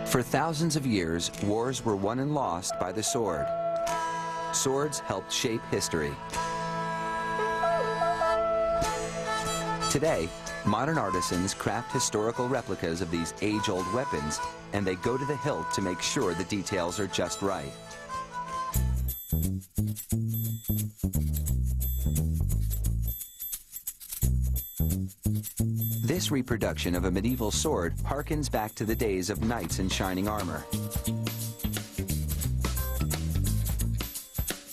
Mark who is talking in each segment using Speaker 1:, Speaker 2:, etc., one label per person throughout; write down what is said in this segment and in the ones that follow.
Speaker 1: For thousands of years, wars were won and lost by the sword. Swords helped shape history. Today, modern artisans craft historical replicas of these age-old weapons, and they go to the hilt to make sure the details are just right. This reproduction of a medieval sword harkens back to the days of knights in shining armor.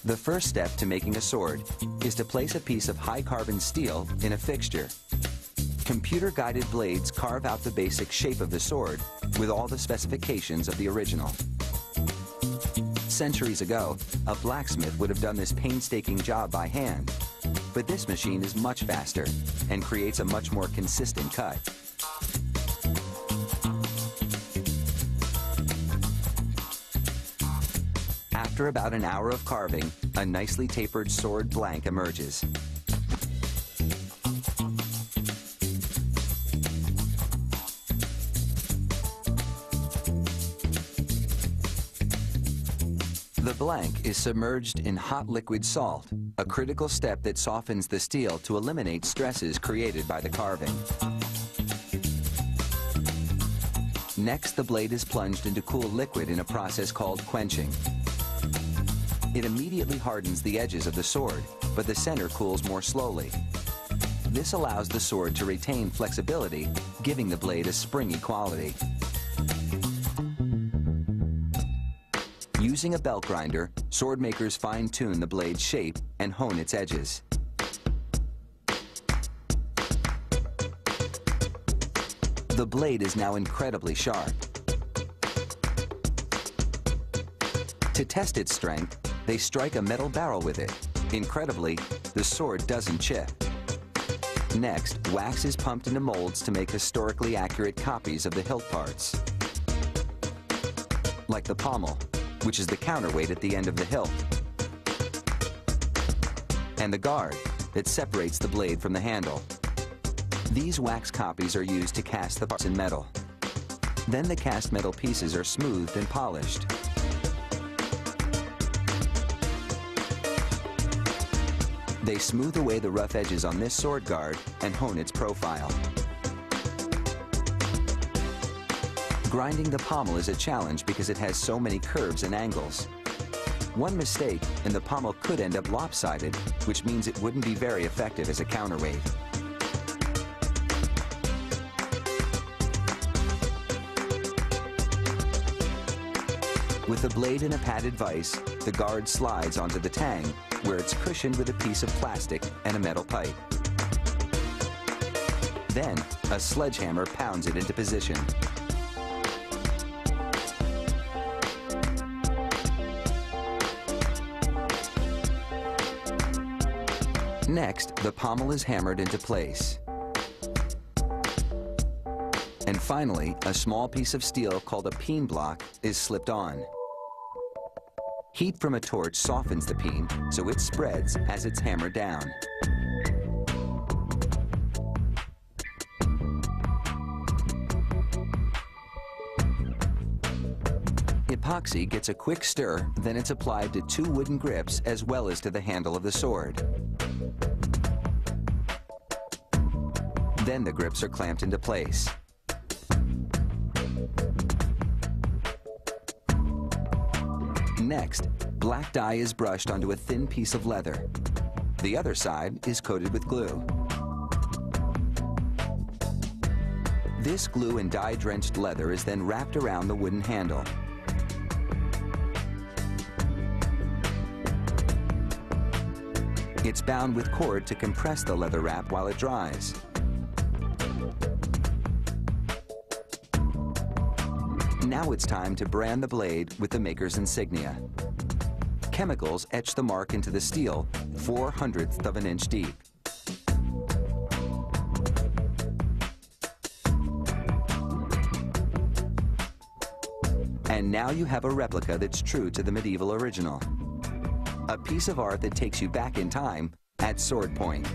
Speaker 1: The first step to making a sword is to place a piece of high-carbon steel in a fixture. Computer-guided blades carve out the basic shape of the sword with all the specifications of the original. Centuries ago, a blacksmith would have done this painstaking job by hand, but this machine is much faster and creates a much more consistent cut. After about an hour of carving, a nicely tapered sword blank emerges. The blank is submerged in hot liquid salt, a critical step that softens the steel to eliminate stresses created by the carving. Next, the blade is plunged into cool liquid in a process called quenching. It immediately hardens the edges of the sword, but the center cools more slowly. This allows the sword to retain flexibility, giving the blade a springy quality. Using a belt grinder, sword makers fine-tune the blade's shape and hone its edges. The blade is now incredibly sharp. To test its strength, they strike a metal barrel with it. Incredibly, the sword doesn't chip. Next, wax is pumped into molds to make historically accurate copies of the hilt parts, like the pommel, which is the counterweight at the end of the hilt, and the guard that separates the blade from the handle. These wax copies are used to cast the parts in metal. Then the cast metal pieces are smoothed and polished. They smooth away the rough edges on this sword guard and hone its profile. Grinding the pommel is a challenge because it has so many curves and angles. One mistake and the pommel could end up lopsided, which means it wouldn't be very effective as a counterweight. With the blade in a padded vise, the guard slides onto the tang, where it's cushioned with a piece of plastic and a metal pipe. Then, a sledgehammer pounds it into position. Next, the pommel is hammered into place. And finally, a small piece of steel called a peen block is slipped on. Heat from a torch softens the peen, so it spreads as it's hammered down. Epoxy gets a quick stir, then it's applied to two wooden grips as well as to the handle of the sword. Then the grips are clamped into place. Next, black dye is brushed onto a thin piece of leather. The other side is coated with glue. This glue and dye-drenched leather is then wrapped around the wooden handle. It's bound with cord to compress the leather wrap while it dries. Now it's time to brand the blade with the maker's insignia. Chemicals etch the mark into the steel 4/100th of an inch deep. And now you have a replica that's true to the medieval original. A piece of art that takes you back in time at sword point.